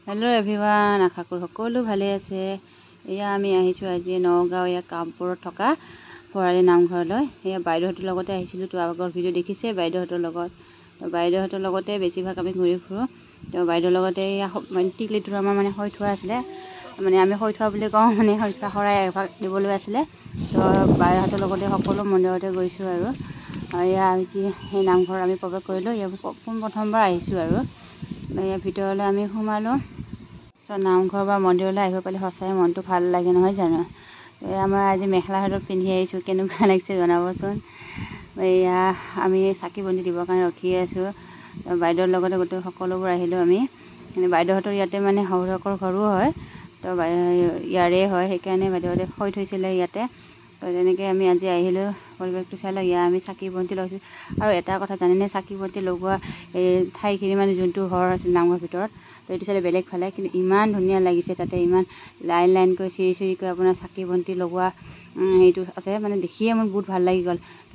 Hello everyone आशा करो সকলো ভালে আছে। এয়া আমি আহিছো আজি নগাঁও এয়া কামপুৰত থকা ভৰালী নামঘৰলৈ। এয়া বাইদেউহঁতৰ লগতে আহিছিলো। তো আগৰ ভিডিঅ' দেখিছে বাইদেউহঁতৰ লগত। তো বাইদেউহঁতৰ লগতে বেছিভাগ আমি ঘূৰি ফুৰো। তো বাইদেউৰ লগতে এয়া টিকলিটো আমাৰ মানে হৈ থোৱা আছিলে, মানে আমি হৈ থোৱা বুলি কওঁ, মানে হৈ থোৱা শৰাই এভাগ দিবলৈ আছিলে। তো বাইদেউহঁতৰ লগতে সকলো মন্দিৰতে গৈছো আৰু এয়া আমি সেই নামঘৰ আমি প্ৰৱেশ কৰিলো। এয়া প্ৰথমবাৰ আহিছো আৰু এয়া ভিতৰলৈ আমি সোমালো। তো নামঘৰ বা মন্দিৰলৈ আহিব পালে সঁচাই মনটো ভাল লাগে, নহয় জানো? আমাৰ আজি মেখেলা চাদৰ পিন্ধি আহিছোঁ, কেনেকুৱা লাগিছে জনাবচোন। এয়া আমি চাকি বন্তি দিবৰ কাৰণে ৰখি আছোঁ। বাইদেউৰ লগতে গোটেই সকলোবোৰ আহিলোঁ আমি। বাইদেউহঁতৰ ইয়াতে মানে শহুৰকৰ ঘৰো হয়, তো ইয়াৰে হয়, সেইকাৰণে বাইদেউহঁতে হৈ থৈছিলে ইয়াতে। তো তেনেকৈ আমি আজি আহিলোঁ, পৰিৱেশটো চাই লওঁ। ইয়াত আমি চাকি বন্তি লৈছোঁ। আৰু এটা কথা জানেনে, চাকি বন্তি লগোৱা এই ঠাইখিনি মানে যোনটো ঘৰ আছিল নামঘৰৰ ভিতৰত, তো এইটো চাইডে বেলেগ ফালে, কিন্তু ইমান ধুনীয়া লাগিছে। তাতে ইমান লাইন লাইনকৈ চিৰি চিৰিকৈ আপোনাৰ চাকি বন্তি লগোৱা সেইটো আছে, মানে দেখিয়ে মোৰ বহুত ভাল লাগি গ'ল। তো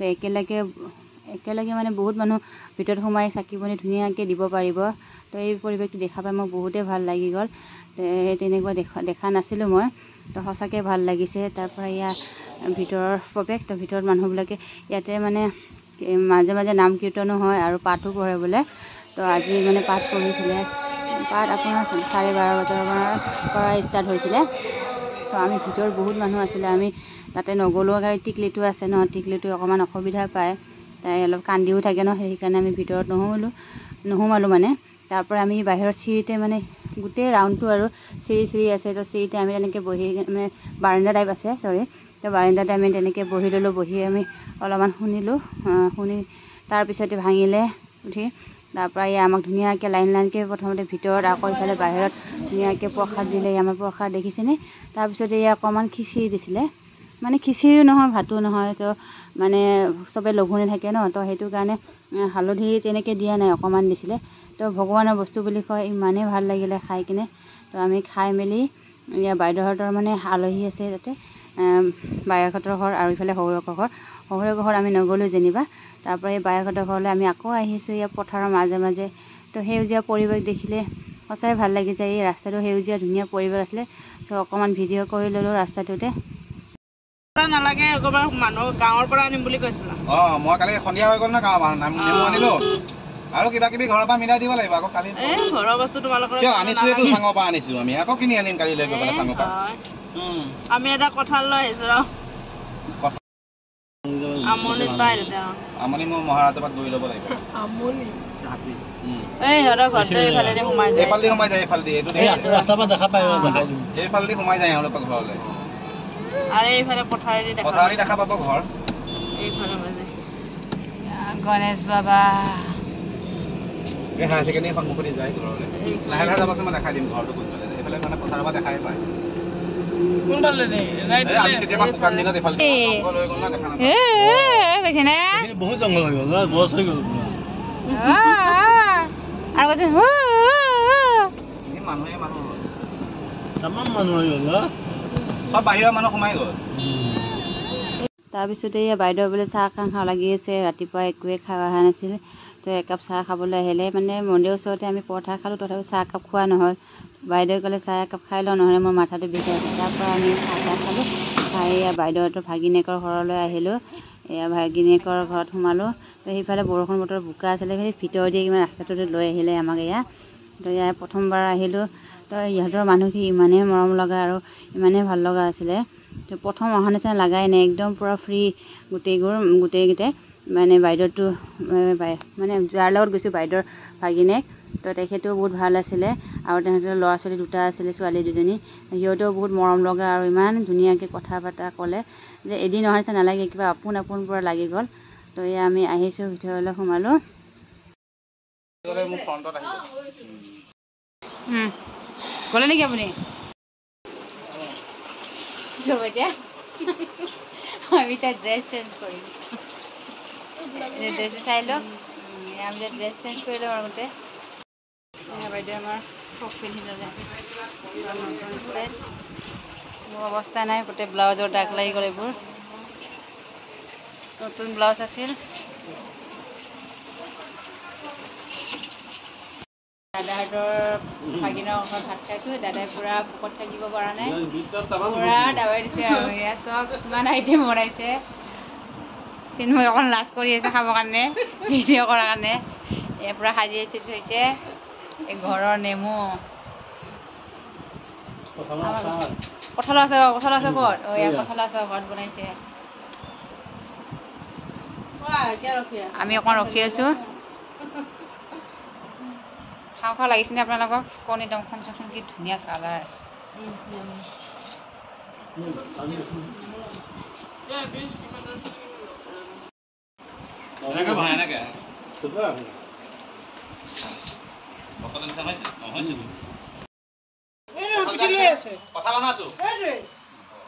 একেলগে মানে বহুত মানুহ ভিতৰত সোমাই চাকি বন্তি ধুনীয়াকৈ দিব পাৰিব। তো এই পৰিৱেশটো দেখা পাই মোৰ বহুতেই ভাল লাগি গ'ল। তেনেকুৱা দেখা নাছিলোঁ মই। তো সঁচাকৈ ভাল লাগিছে। তাৰপৰা ইয়াৰ ভিতৰৰ প্ৰৱেশ, তো ভিতৰত মানুহবিলাকে ইয়াতে মানে মাজে মাজে নাম কীৰ্তনো হয় আৰু পাঠো পঢ়ে বোলে। তো আজি মানে পাঠ পঢ়িছিলে। পাঠ আপোনাৰ 12:30 বজাৰ পৰা ষ্টাৰ্ট হৈছিলে। চ' আমি ভিতৰত বহুত মানুহ আছিলে, আমি তাতে নগ'লেও টিকলিটো আছে ন, টিকলিটো অকণমান অসুবিধা পায়, তাই অলপ কান্দিও থাকে ন, সেইকাৰণে আমি ভিতৰত নোসোমালোঁ মানে। তাৰপৰা আমি বাহিৰত চিৰিতে মানে গোটেই ৰাউণ্ডটো আৰু চিৰি আছে। তো চিৰিতে আমি তেনেকৈ বহি, মানে বাৰাণ্ডা টাইপ আছে, তো বাৰাণ্ডাতে আমি তেনেকৈ বহি ল'লোঁ। বহি আমি অলপমান শুনিলোঁ। শুনি তাৰপিছতে ভাঙিলে উঠি। তাৰপৰা আমাক ধুনীয়াকৈ লাইন লাইনকৈ প্ৰথমতে ভিতৰত, আকৌ ইফালে বাহিৰত ধুনীয়াকৈ প্ৰসাদ দিলে। আমাৰ প্ৰসাদ দেখিছেনে? তাৰপিছতে অকণমান খিচিৰি দিছিলে, মানে খিচিৰিও নহয় ভাতো নহয়, তো মানে চবে লঘোণে থাকে ন, তো সেইটো কাৰণে হালধি তেনেকৈ দিয়া নাই, অকণমান দিছিলে। তো ভগৱানৰ বস্তু বুলি কয়, ইমানেই ভাল লাগিলে খাই কিনে। তো আমি খাই মেলি বাইদেউহঁতৰ মানে আলহী আছে তাতে, বায়েকহঁতৰ ঘৰ আৰু ইফালে শহুৰকৰ ঘৰ। শহুৰকৰ ঘৰত আমি নগ'লোঁ যেনিবা। তাৰপৰা এই বায়েকহঁতৰ ঘৰলৈ আমি আকৌ আহিছোঁ, ইয়াৰ পথাৰৰ মাজে মাজে। তো সেউজীয়া পৰিৱেশ দেখিলে সঁচাই ভাল লাগি যায়। এই ৰাস্তাটো সেউজীয়া ধুনীয়া পৰিৱেশ আছিলে। চ' অকণমান ভিডিঅ' কৰি ল'লোঁ ৰাস্তাটোতে। নালাগে একেবাৰে মানুহ গাঁৱৰ পৰা আনিম বুলি কৈছিল। মই কালি সন্ধিয়া হৈ গ'ল ন, গাঁৱৰ নেমু আনিলোঁ আৰু কিবা কিবি ঘৰৰ পৰা মিলাই দিব লাগিব। আকৌ কালি ঘৰৰ বস্তু তোমালোকৰ আনিছোঁ, এইটো চাঙৰ পৰা আনিছোঁ আমি, আকৌ কিনি আনিম কালি লৈ গৈ পেলাই চাঙৰ পৰা। আমি এটা কঁঠাল লৈ আহিছোঁ ৰ, আমনি পাই আমনি মোৰ মহাৰাজৰ পৰা গৈ ল'ব লাগিব। আমনি এই সিহঁতৰ ঘৰতে এইফালেদি সোমাই যায়, এইফালেদি সোমাই যায়, এইফালেদি ৰাস্তাৰ পৰা দেখা পাই, এইফালেদি সোমাই যায় এওঁলোকৰ ঘৰলৈ। আৰু এইফালে পথাৰেদি দেখা পাব ঘৰ। এইফালে গণেশ বাবা এই হায়াৰ ছেকেণ্ডেৰী সন্মুখতে যায় ঘৰলৈ। লাহে লাহে যাবচোন, মই দেখাই দিম ঘৰটো কোনফালে। এইফালে মানে পথাৰৰ পৰা দেখাই পায়। কেতিয়াবা শুকান দিনত এইফালে লৈ গ'ল না, দেখা নাপায়। বহুত জংঘল হৈ গ'ল, গছ হৈ গ'ল। মানুহ হৈ গ'ল, চব বাহিৰৰ মানুহ সোমাই গ'ল। তাৰপিছতে বাইদেউ বোলে চাহ খাওঁ লাগি আছে, ৰাতিপুৱা একোৱে খোৱা অহা নাছিল। তো একাপ চাহ খাবলৈ আহিলে, মানে মন্দিৰৰ ওচৰতে আমি পৰঠা খালোঁ, তথাপি চাহ একাপ খোৱা নহ'ল। বাইদেৱে ক'লে চাহ একাপ খাই লওঁ, নহ'লে মোৰ মাথাটো বিষাই আছে। তাৰপৰা আমি চাহ খালোঁ। খাই বাইদেউহঁতৰ ভাগিনীয়েকৰ ঘৰলৈ আহিলোঁ। ভাগিনীয়েকৰ ঘৰত সোমালোঁ। তো সেইফালে বৰষুণ বতৰ বোকা আছিলে, সেই ভিতৰ দিয়ে কিমান ৰাস্তাটোতে লৈ আহিলে আমাক। তো প্ৰথমবাৰ আহিলোঁ। তো ইহঁতৰ মানুহখিনি ইমানেই মৰম লগা আৰু ইমানেই ভাল লগা আছিলে। তো প্ৰথম অহা নিচিনা লাগাই নাই, একদম পূৰা ফ্ৰী গোটেইকেইটাই। মানে বাইদেউটো মানে যাৰ লগত গৈছোঁ বাইদেউৰ ভাগিনীয়েক, তো তেখেতেও বহুত ভাল আছিলে। আৰু তেখেতৰ ল'ৰা ছোৱালী দুটা আছিলে, ছোৱালী দুজনী। সিহঁতেও বহুত মৰম লগা আৰু ইমান ধুনীয়াকৈ কথা বতৰা ক'লে যে এদিন অহাৰ নিচিনা নালাগে, কিবা আপোন পূৰা লাগি গ'ল। তো আমি আহিছোঁ, ভিতৰলৈ সোমালোঁ। গ'লে নেকি আপুনি? এতিয়া আমি এতিয়া ড্ৰেছ চেঞ্জ কৰিম, ড্ৰেছটো চাই লওক। আমি ড্ৰেছ চেঞ্জ কৰি লওঁ আৰু গোটেই বাইদেউ আমাৰ ফ্ৰক পিন্ধি ল'লে, নতুন ছেট। মোৰ অৱস্থা নাই, গোটেই ব্লাউজৰ দাগ লাগি গ'ল। এইবোৰ নতুন ব্লাউজ আছিল। দাদাহঁতৰ ভাগিনৰ ঘৰত ভাত খাইছোঁ। দাদাই পূৰা ভোকত থাকিব পৰা নাই, পূৰা দাবাই দিছে আৰু এয়া চব কিমান আইটেম বনাইছে। চিন্ময় অকণ লাজ কৰি আছে খাবৰ কাৰণে, ভিডিঅ' কৰাৰ কাৰণে। এয়া পূৰা সাজি সাজি থৈছে। এই ঘৰৰ নেমু কঁঠালৰ আচাৰ ক'ত? এয়া কঁঠালৰ আচাৰ ঘৰত বনাইছে। আমি অকণ ৰখি আছোঁ। খাওঁ খাওঁ লাগিছেনে আপোনালোকক? কণী দমখন চোন কি ধুনীয়া কালাৰ।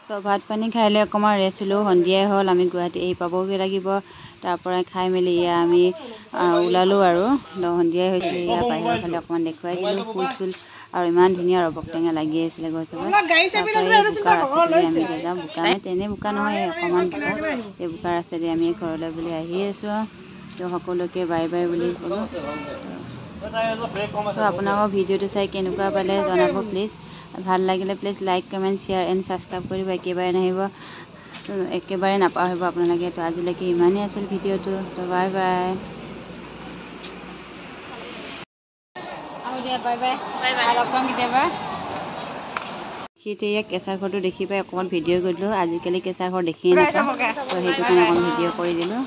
চব ভাত পানী খাই লৈ অকণমান ৰেষ্ট হ'লোঁ। সন্ধিয়াই হ'ল, আমি গুৱাহাটী আহি পাবগৈ লাগিব। তাৰ পৰা খাই মেলি এয়া আমি ওলালোঁ আৰু সন্ধিয়াই হৈছে। এয়া বাহিৰৰ ফালে অকণমান দেখুৱাই দিলোঁ। ফুল চুল আৰু ইমান ধুনীয়া ৰবক টেঙা লাগি আছিলে গছজোপা। তাৰপৰা এই বোকা ৰাস্তাটোৰে আমি যাওঁ। বোকা মানে তেনে বোকা নহয়, অকণমান বোকা। এই বোকা ৰাস্তাতে আমি ঘৰলৈ বুলি আহি আছোঁ আৰু তো সকলোকে বাই বাই বুলি ক'লোঁ। তো আপোনালোকৰ ভিডিঅ'টো চাই কেনেকুৱা পালে জনাব প্লিজ। ভাল লাগিলে please like comment share and subscribe কৰিব। একেবাৰে নাপাহৰিব আপোনালোকে। তো আজিলৈকে ইমানেই আছিল ভিডিঅ'টো। তো বাই বাই। আৰু দিয়া বাই বাই। লগ পাম কেতিয়াবা। সেইটো ইয়াক কেঁচা ঘৰটো দেখি পাই অকণমান ভিডিঅ' কৰি দিলোঁ। আজিকালি কেঁচা ঘৰ দেখিয়ে নাপাওঁ, তো সেইটো কাৰণে অকণমান ভিডিঅ' কৰি দিলোঁ।